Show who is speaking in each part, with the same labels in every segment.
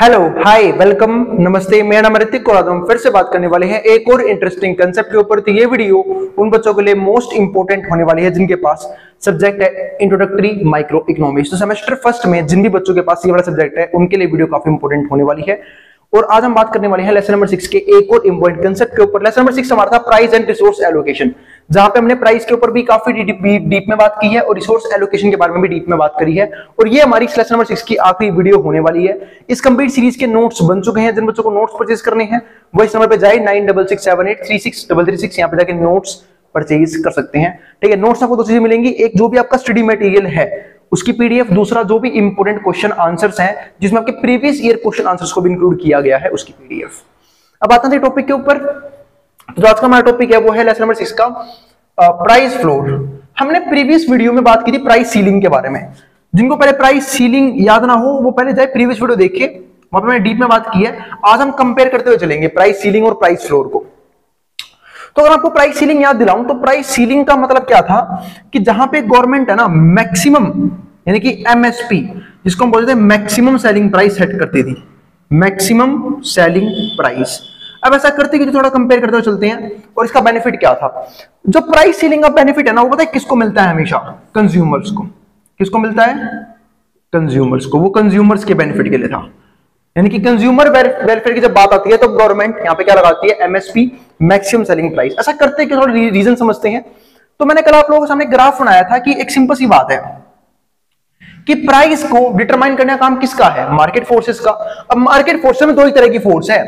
Speaker 1: Hello hi welcome नमस्ते। मेरा नाम ऋतिक और आज हम फिर से बात करने वाले हैं एक और इंटरेस्टिंग कंसेप्ट के ऊपर। तो ये वीडियो उन बच्चों के लिए मोस्ट इंपोर्टेंट होने वाली है जिनके पास सब्जेक्ट है इंट्रोडक्टरी माइक्रो इकोनॉमिक्स। तो सेमेस्टर फर्स्ट में जिन भी बच्चों के पास ये वाला सब्जेक्ट है उनके लिए वीडियो काफी इंपोर्टेंट होने वाली है। और आज हम बात करने वाले हैं लेसन नंबर 6 के एक और इंपॉर्टेंट कंसेप्ट के ऊपर। लेसन नंबर 6 हमारा था प्राइस एंड रिसोर्स एलोकेशन, जहां पे हमने प्राइस के ऊपर भी काफी डीप में बात की है और रिसोर्स एलोकेशन के बारे में भी डीप में बात करी है। और ये हमारी लेसन नंबर 6 की आखिरी वीडियो होने वाली है। इस कंप्लीट सीरीज के नोट्स बन चुके हैं। जिन बच्चों को नोट्स परचेज करने हैं वो इस नंबर पे जाए 9667836336 यहाँ पे जाके नोट्स परचेज कर सकते हैं। ठीक है, नोट्स आपको दो चीजें मिलेंगी, एक जो भी आपका स्टडी मटेरियल है उसकी पीडीएफ, दूसरा जो भी इंपोर्टेंट क्वेश्चन आंसर्स हैं जिसमें आपके प्रीवियस ईयर क्वेश्चन आंसर्स को भी इंक्लूड किया गया है उसकी पीडीएफ। अब आते हैं टॉपिक के ऊपर। तो आज का हमारा टॉपिक है वो है लेसन नंबर 6 का प्राइस फ्लोर। हमने प्रीवियस वीडियो में बात की थी प्राइस सीलिंग के बारे में। जिनको पहले प्राइस सीलिंग याद ना हो वो पहले जाए प्रीवियस वीडियो देखे, वहां पे मैंने डीप में बात की है। आज हम कंपेयर करते हुए चलेंगे प्राइस सीलिंग और प्राइस फ्लोर को। तो अगर आपको प्राइस सीलिंग याद दिलाऊं तो प्राइस सीलिंग का मतलब क्या था कि जहां पे गवर्नमेंट है ना मैक्सिमम यानी कि एमएसपी, जिसको हम बोलते हैं मैक्सिमम सेलिंग प्राइस सेट करती थी, मैक्सिमम सेलिंग प्राइस। अब ऐसा करते कि थोड़ा कंपेयर करते हुए चलते हैं और इसका बेनिफिट क्या था। जो प्राइस सीलिंग का बेनिफिट है ना वो पता है किसको मिलता है, हमेशा कंज्यूमर्स को। किसको मिलता है? कंज्यूमर्स को। वो कंज्यूमर्स के बेनिफिट के लिए था, यानी कि कंज्यूमर वेलफेयर की जब बात आती है तो गवर्नमेंट यहां पे क्या लगाती है, एमएसपी मैक्सिमम सेलिंग प्राइस। ऐसा करते कि थोड़ा रीजन समझते हैं। तो मैंने कल आप लोगों के सामने ग्राफ बनाया था कि एक सिंपल सी बात है कि प्राइस को डिटरमाइन करने का काम किसका है, मार्केट फोर्सेस का। अब मार्केट फोर्सेस में दो ही तरह की फोर्स है,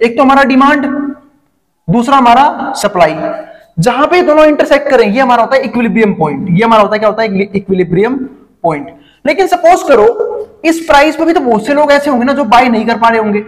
Speaker 1: एक तो हमारा डिमांड, दूसरा हमारा सप्लाई। जहां पे दोनों इंटरसेक्ट करें ये हमारा होता है इक्विलिब्रियम पॉइंट। ये हमारा होता है क्या होता है, इक्विलिब्रियम पॉइंट। लेकिन सपोज करो इस प्राइस पे भी तो बहुत से लोग ऐसे होंगे ना जो बाय नहीं कर पा रहे होंगे,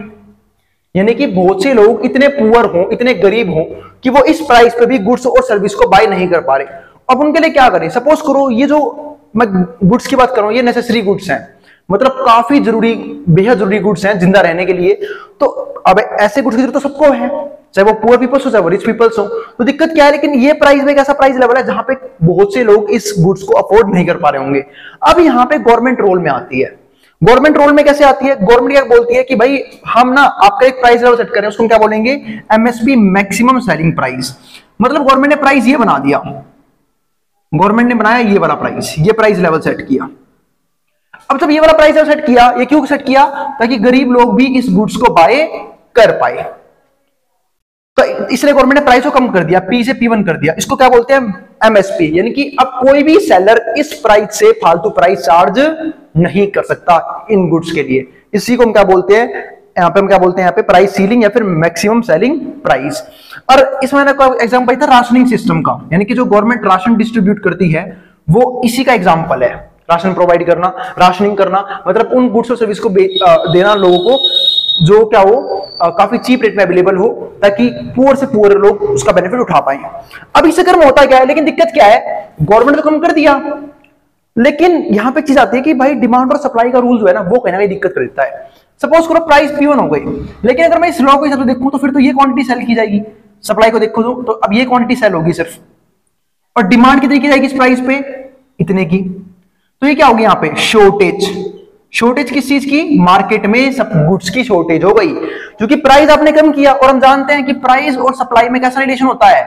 Speaker 1: यानी कि बहुत से लोग इतने पुअर हो, इतने गरीब हो कि वो इस प्राइस पे भी गुड्स और सर्विस को बाय नहीं कर पा रहे। अब उनके लिए क्या करें? सपोज करो ये जो मैं गुड्स की बात कर रहा हूं ये नेसेसरी गुड्स हैं, मतलब काफी जरूरी, बेहद जरूरी गुड्स हैं जिंदा रहने के लिए। तो अब ऐसे गुड्स की जरूरत तो सबको है, चाहे वो पुअर पीपल्स हो चाहे वो रिच पीपल्स हो। तो दिक्कत क्या है, लेकिन ये प्राइस में एक ऐसा प्राइस लेवल है जहां पे बहुत से लोग इस गुड्स को अफोर्ड नहीं कर पा रहे होंगे। अब यहां पे गवर्नमेंट रोल में आती है। गवर्नमेंट रोल में कैसे आती है? गवर्नमेंट क्या बोलती है कि भाई हम ना आपका एक प्राइस लेवल सेट करें, उसको हम क्या बोलेंगे, एमएसपी मैक्सिमम सेलिंग प्राइस। मतलब गवर्नमेंट ने प्राइस ये बना दिया, गवर्नमेंट ने बनाया ये वाला प्राइस, ये प्राइस लेवल सेट किया। अब जब ये वाला प्राइस लेवल सेट किया, ये क्यों सेट किया? ताकि गरीब लोग भी इस गुड्स को बाय कर पाए। तो इसलिए गवर्नमेंट ने प्राइस को कम कर दिया, पी से P1 कर दिया। इसको क्या बोलते हैं, एमएसपी। यानी कि अब कोई भी सेलर इस प्राइस से फालतू प्राइस चार्ज नहीं कर सकता इन गुड्स के लिए। इसी को हम क्या बोलते हैं, यहाँ पे हम क्या बोलते हैं, यहाँ पे प्राइस सीलिंग या फिर मैक्सिमम सेलिंग प्राइस। और इसमें एग्जांपल था राशनिंग सिस्टम का, यानी कि जो गवर्नमेंट राशन डिस्ट्रीब्यूट करती है वो इसी का एग्जांपल है। राशन प्रोवाइड करना, राशनिंग करना मतलब उन गुड्स और सर्विस को देना लोगों को जो क्या हो काफी चीप रेट में अवेलेबल हो, ताकि पुअर से पुअर लोग उसका बेनिफिट उठा पाए। अब इस चक्कर में होता क्या है, लेकिन दिक्कत क्या है, गवर्नमेंट तो कम कर दिया, लेकिन यहां पे चीज आती है कि भाई डिमांड और सप्लाई का रूल जो है ना वो कहीं ना कहीं दिक्कत कर देता है। सपोज करो प्राइस P1 हो गई, लेकिन अगर मैं इस लॉ को हिसाब से देखूं तो फिर तो ये क्वांटिटी सेल की जाएगी। सप्लाई को देखो तो अब ये क्वांटिटी सेल होगी सिर्फ, और डिमांड कितनी की जाएगी इस प्राइस पे, इतने की। तो ये क्या होगी यहाँ पे, शॉर्टेज। शॉर्टेज किस चीज की? मार्केट में सब गुड्स की शॉर्टेज हो गई, क्योंकि प्राइस आपने कम किया। और हम जानते हैं कि प्राइस और सप्लाई में कैसा रिलेशन होता है,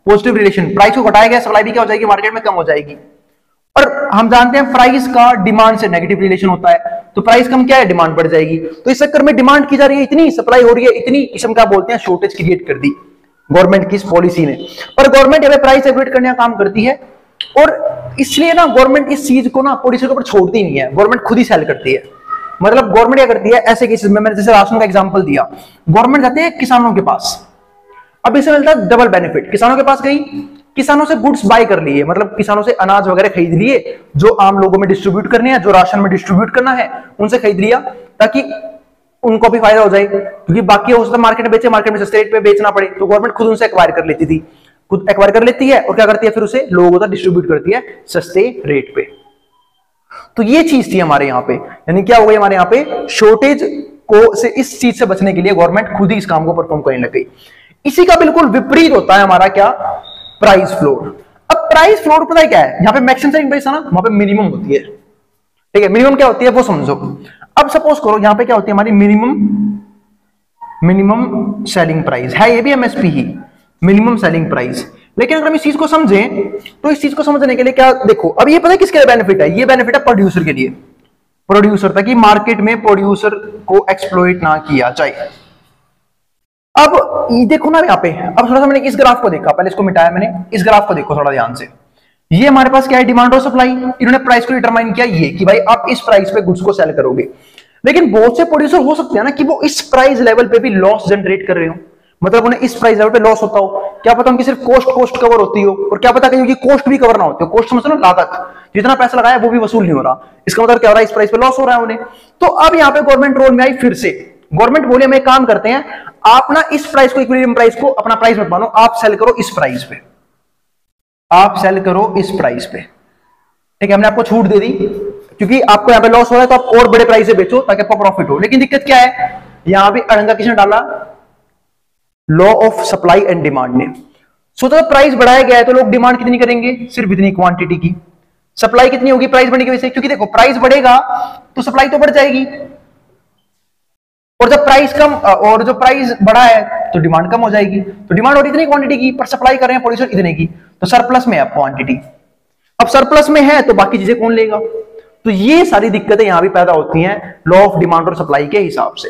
Speaker 1: पॉजिटिव रिलेशन। प्राइस को घटाया गया, सप्लाई भी क्या हो जाएगी, मार्केट में कम हो जाएगी। और हम जानते हैं प्राइस का डिमांड से नेगेटिव रिलेशन होता है, तो प्राइस कम क्या है, डिमांड बढ़ जाएगी। तो इस चक्कर में डिमांड की जा रही है इतनी, सप्लाई हो रही है इतनी, इसमें क्या बोलते हैं, शॉर्टेज क्रिएट कर दी गवर्नमेंट की इस पॉलिसी ने। पर गवर्नमेंट यहाँ पे प्राइस रेगुलेट करने का काम करती है, और इसलिए ना गवर्नमेंट इस चीज को ना पॉलिसी के ऊपर छोड़ती नहीं है, गवर्नमेंट खुद ही सेल करती है। मतलब गवर्नमेंट क्या करती है, ऐसे केसेस में मैंने जैसे राशन का एग्जांपल दिया, गवर्नमेंट जाती है किसानों के पास। अब इससे मिलता है डबल बेनिफिट। किसानों के पास गई, किसानों से गुड्स बाय कर लिए, मतलब किसानों से अनाज वगैरह खरीद लिए जो आम लोगों में डिस्ट्रीब्यूट करने हैं, जो राशन में डिस्ट्रीब्यूट करना है उनसे खरीद लिया, ताकि उनको भी फायदा हो जाए। क्योंकि बाकी हो सकता है मार्केट में बेचे, मार्केट में सस्ते रेट पे बेचना पड़े, तो गवर्नमेंट खुद उनसे एक्वायर कर लेती थी, खुद एक्वायर कर लेती है और क्या करती है, फिर उसे लोगों तक डिस्ट्रीब्यूट करती है सस्ते रेट पे। तो ये चीज थी हमारे यहाँ पे, यानी क्या हो गई हमारे यहाँ पे, शॉर्टेज को से इस चीज से बचने के लिए गवर्नमेंट खुद ही इस काम को परफॉर्म करने लग गई। इसी का बिल्कुल विपरीत होता है हमारा क्या, प्राइस फ्लोर। अब प्राइस फ्लोर पता है क्या है, यहाँ पे मैक्सिमम सेलिंग प्राइस है ना, वहां पे मिनिमम होती है। ठीक है, मिनिमम क्या होती है वो समझो। अब सपोज करो यहां पे क्या होती है हमारी मिनिमम सेलिंग प्राइस है, ये भी एमएसपी ही, मिनिमम सेलिंग प्राइस। लेकिन अगर हम इस चीज को समझें तो इस चीज को समझने के लिए क्या, देखो अब ये पता है किसके लिए बेनिफिट है, ये बेनिफिट है प्रोड्यूसर के लिए, प्रोड्यूसर, ताकि मार्केट में प्रोड्यूसर को एक्सप्लॉइट ना किया जाए। अब देखो ना यहाँ पे, अब थोड़ा सा मैंने इस ग्राफ को देखा, पहले इसको मिटाया मैंने, इस ग्राफ को देखो थोड़ा ध्यान से। ये हमारे पास क्या है, डिमांड और सप्लाई। इन्होंने प्राइस को डिटरमाइन किया ये कि भाई आप इस प्राइस पे गुड्स को सेल करोगे। लेकिन बहुत से प्रोड्यूसर हो सकते हैं ना कि वो इस प्राइस लेवल पे भी लॉस जनरेट कर रहे हो, मतलब उन्हें इस प्राइस लेवल पे लॉस होता हो, क्या पता उनकी सिर्फ कॉस्ट कवर होती हो, और क्या पता कहीं कॉस्ट भी कवर ना होती हो। कॉस्ट समझो ना, लागत, जितना पैसा लगाया वो भी वसूल नहीं हो रहा, इसका मतलब क्या हो रहा है, इस प्राइस पे लॉस हो रहा है उन्हें। तो अब यहाँ पे गवर्नमेंट रोल में आई फिर से। गवर्नमेंट बोले हम एक काम करते हैं, आप ना इस प्राइस को, इक्विलिब्रियम प्राइस को अपना प्राइस मत मानो, आप सेल करो इस प्राइस पे, आप सेल करो इस प्राइस पे, ठीक है। हमने आपको छूट दे दी क्योंकि आपको यहाँ पे लॉस हो रहा है, तो आप और बड़े प्राइस से बेचो ताकि आपको प्रॉफिट हो। लेकिन दिक्कत क्या है, यहां भी अड़ंगा किसने डाला, law of supply and demand ने। सोचो प्राइस बढ़ाया गया है तो लोग डिमांड कितनी करेंगे, सिर्फ इतनी क्वांटिटी की। सप्लाई कितनी होगी प्राइस बढ़ने की वजह से, क्योंकि देखो प्राइस बढ़ेगा तो सप्लाई तो बढ़ जाएगी, और जब प्राइस कम, और जो प्राइस बढ़ा है तो डिमांड कम हो जाएगी। तो डिमांड हो रही इतनी क्वांटिटी की, पर सप्लाई कर रहे हैं प्रोड्यूसर इतने की, तो सरप्लस में है क्वांटिटी। अब सरप्लस में है तो बाकी चीजें कौन लेगा। तो ये सारी दिक्कतें यहां भी पैदा होती हैं लॉ ऑफ डिमांड और सप्लाई के हिसाब से।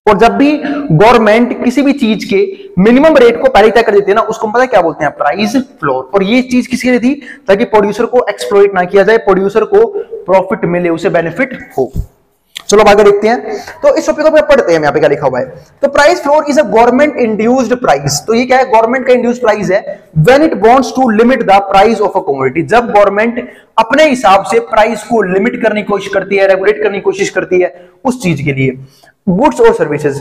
Speaker 1: और जब भी गवर्नमेंट किसी भी चीज के मिनिमम रेट को पहले तय कर देती है ना, उसको पता है क्या बोलते हैं, प्राइस फ्लोर। और ये चीज किसके लिए थी, ताकि प्रोड्यूसर को एक्सप्लॉइट ना किया जाए, प्रोड्यूसर को प्रॉफिट मिले, उसे बेनिफिट हो। चलो आगे देखते हैं। तो इस टॉपिक को पढ़ते हैं, यहाँ पे क्या लिखा हुआ है। तो price floor is a government induced price. तो ये क्या है, गवर्नमेंट का इंड्यूस्ड प्राइस है when it wants to limit the price of a commodity. जब गवर्नमेंट अपने हिसाब से प्राइस को लिमिट करने की कोशिश करती है, रेगुलेट करने की कोशिश करती है उस चीज के लिए। गुड्स और सर्विसेज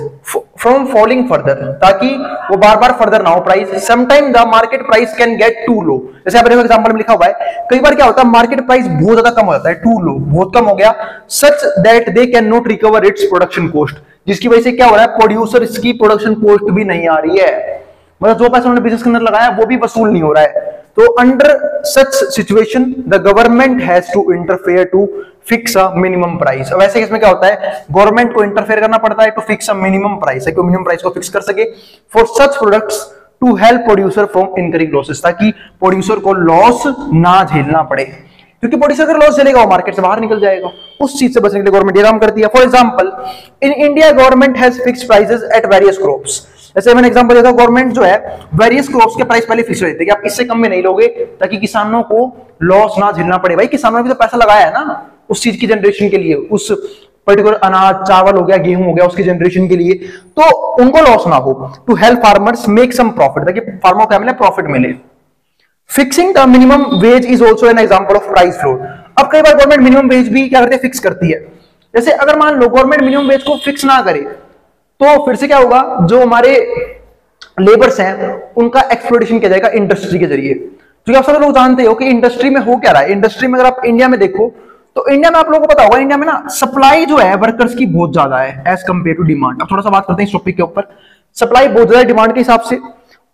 Speaker 1: फ्रॉम फॉलिंग फर्दर, ताकि वो बार बार फर्दर ना हो price. Sometime the market price can get to low. जैसे आप देखो एग्जांपल में लिखा हुआ है, कई बार क्या होता है मार्केट प्राइस बहुत ज्यादा कम हो जाता है, टू लो, बहुत कम हो गया, such that they can not recover its production cost. जिसकी वजह से क्या हो रहा है, प्रोड्यूसर की प्रोडक्शन कॉस्ट भी नहीं आ रही है, मतलब जो पैसा उन्होंने बिजनेस के अंदर लगाया वो भी वसूल नहीं हो रहा है। तो under such situation the government has to interfere to fix a minimum price. अब ऐसे इसमें क्या होता है, गवर्नमेंट को इंटरफेयर करना पड़ता है to fix a minimum price, है कि मिनिमम प्राइस को फिक्स कर सके for such products to help producer from incurring losses, ताकि प्रोड्यूसर को लॉस ना झेलना पड़े। क्योंकि प्रोड्यूसर अगर लॉस झेलेगा वो मार्केट से बाहर निकल जाएगा, उस चीज से बचने के लिए गवर्नमेंट ये काम करती है। For example in India government has fixed prices at various crops. जैसे मैंने एग्जांपल दिया था, गवर्नमेंट जो है वेरियस क्रॉप्स के प्राइस पहले फिक्स कर देती है कि आप इससे कम में नहीं लोगे, ताकि किसानों को लॉस ना झेलना पड़े। भाई किसानों ने भी तो पैसा लगाया है ना उस चीज की जनरेशन के लिए, उस पर्टिकुलर अनाज, चावल हो गया, गेहूं हो गया, उसकी जनरेशन के लिए, तो उनको लॉस ना हो। To help farmers make some profit, ताकि फार्मर को मिले, प्रॉफिट मिले। Fixing the minimum wage is also an example of price floor. अब कई बार गवर्नमेंट मिनिमम वेज भी क्या करती है, फिक्स करती है। जैसे अगर मान लो गवर्नमेंट मिनिमम वेज को फिक्स ना करे तो फिर से क्या होगा, जो हमारे लेबर्स हैं उनका एक्सप्लॉइटेशन किया जाएगा इंडस्ट्री के जरिए। क्योंकि आप सब लोग जानते हो कि इंडस्ट्री में हो क्या रहा है। इंडस्ट्री में अगर आप इंडिया में देखो तो इंडिया में आप लोगों को पता होगा, इंडिया में ना सप्लाई जो है वर्कर्स की बहुत ज्यादा है एज कंपेयर टू डिमांड। अब थोड़ा सा बात करते हैं इस टॉपिक के ऊपर। सप्लाई बहुत ज्यादा डिमांड के हिसाब से,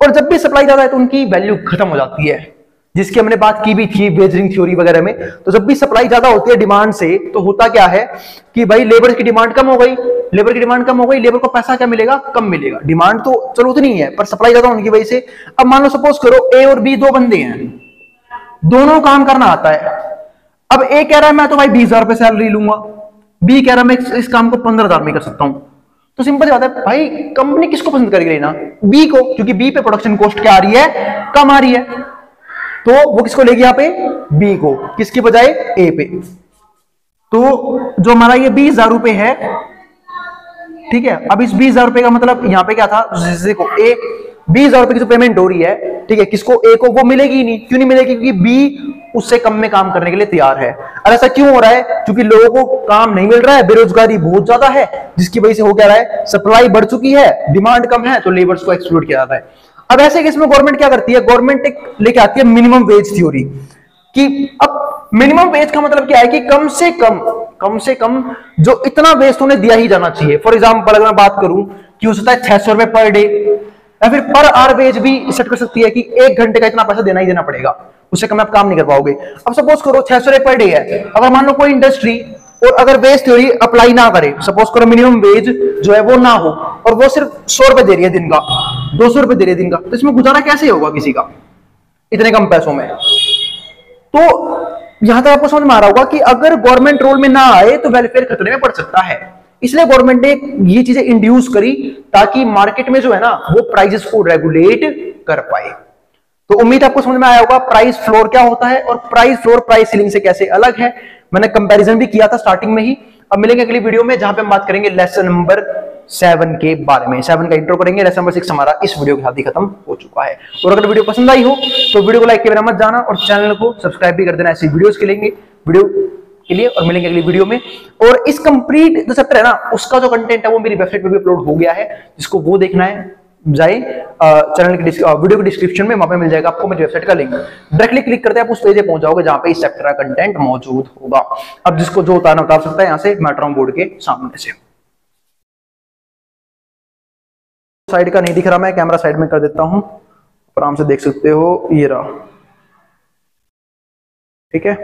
Speaker 1: और जब भी सप्लाई ज्यादा है तो उनकी वैल्यू खत्म हो जाती है, जिसकी हमने बात की भी थी वेजरिंग थ्योरी वगैरह में। तो जब भी सप्लाई ज्यादा होती है डिमांड से, तो होता क्या है कि भाई लेबर की डिमांड कम हो गई, लेबर की डिमांड कम हो गई, लेबर को पैसा क्या मिलेगा, कम मिलेगा। डिमांड तो चलो उतनी ही है, पर सप्लाई ज्यादा होने की वजह से, अब मान लो सपोज करो ए और बी दो बंदे हैं, दोनों काम करना आता है। अब ए कह रहा है मैं तो भाई 20,000 रुपए सैलरी लूंगा, बी कह रहा है मैं इस काम को 15,000 में कर सकता हूं। तो सिंपल बात है भाई, कंपनी किसको पसंद करेगी लेना, बी को, क्योंकि बी पे प्रोडक्शन कॉस्ट क्या आ रही है, कम आ रही है। तो वो किसको लेगी यहाँ पे, बी को, किसकी बजाय ए पे। तो जो हमारा ये 20,000 रुपए है, ठीक है। अब इस 20,000 रुपए का मतलब यहाँ पे क्या था, देखो ए 20,000 रुपए की जो पेमेंट हो रही है, ठीक है, किसको, ए को, वो मिलेगी ही नहीं। क्यों नहीं मिलेगी, क्योंकि बी उससे कम में काम करने के लिए तैयार है। और ऐसा क्यों हो रहा है, क्योंकि लोगों को काम नहीं मिल रहा है, बेरोजगारी बहुत ज्यादा है, जिसकी वजह से हो क्या रहा है, सप्लाई बढ़ चुकी है, डिमांड कम है, तो लेबर्स को एक्सप्लॉइट किया जाता है। अब ऐसे केस में गवर्नमेंट क्या करती है, गवर्नमेंट एक लेके आती है मिनिमम वेज थ्योरी कि अब मिनिमम वेज का मतलब क्या है कि कम से कम जो इतना वेज तो उन्हें दिया ही जाना चाहिए। फॉर एग्जांपल अगर मैं बात करूं कि हो सकता है 600 रुपए पर डे, या फिर पर आवर वेज भी सेट कर सकती है कि 1 घंटे का इतना पैसा देना ही देना पड़ेगा, उससे कम आप काम नहीं कर पाओगे। अब सपोज करो 600 रुपए पर डे है। अगर मान लो कोई इंडस्ट्री और अगर वेज थ्योरी अप्लाई ना करे, सपोज करो मिनिमम वेज जो है वो ना हो और वो सिर्फ 100 रुपए दे रही है दिन का, 200 रुपए दे रही है दिन का, तो इसमें गुजारा कैसे होगा किसी का इतने कम पैसों में? तो यहां तक आपको समझ में आ रहा होगा कि अगर गवर्नमेंट रोल में ना आए तो वेलफेयर खतरे में पड़ सकता है। इसलिए गवर्नमेंट ने ये चीजें इंड्यूस करी ताकि मार्केट में जो है ना वो प्राइसेस को रेगुलेट कर पाए। तो उम्मीद आपको समझ में आया होगा प्राइस फ्लोर क्या होता है और प्राइस फ्लोर प्राइस सीलिंग से कैसे अलग है। मैंने कंपैरिजन भी किया था स्टार्टिंग में ही। अब मिलेंगे अगली वीडियो में जहां पे हम बात करेंगे लेसन नंबर 7 के बारे में। 7 का इंट्रो करेंगे, लेसन नंबर 6 हमारा इस वीडियो के साथ ही खत्म हो चुका है। और अगर वीडियो पसंद आई हो तो वीडियो को लाइक के बिना मत जाना और चैनल को सब्सक्राइब भी कर देना ऐसी वीडियोस के लिए। और मिलेंगे अगली वीडियो में। और इस कंप्लीट जो चैप्टर है ना उसका जो कंटेंट है वो मेरी वेबसाइट पे भी अपलोड हो गया है, जिसको वो देखना है जाए चैनल की वीडियो के डिस्क्रिप्शन में, वहां पे मिल जाएगा आपको मेरी वेबसाइट का लिंक। डायरेक्टली क्लिक करते हैं आप उस पेज पे पहुंच जाओगे जहां पे इस चैप्टर का कंटेंट मौजूद होगा। अब जिसको जो उतारना उतार सकता है यहां से मैट्रॉन बोर्ड के सामने से। साइड का नहीं दिख रहा, मैं कैमरा साइड में कर देता हूं, आराम से देख सकते हो, ये रहा, ठीक है।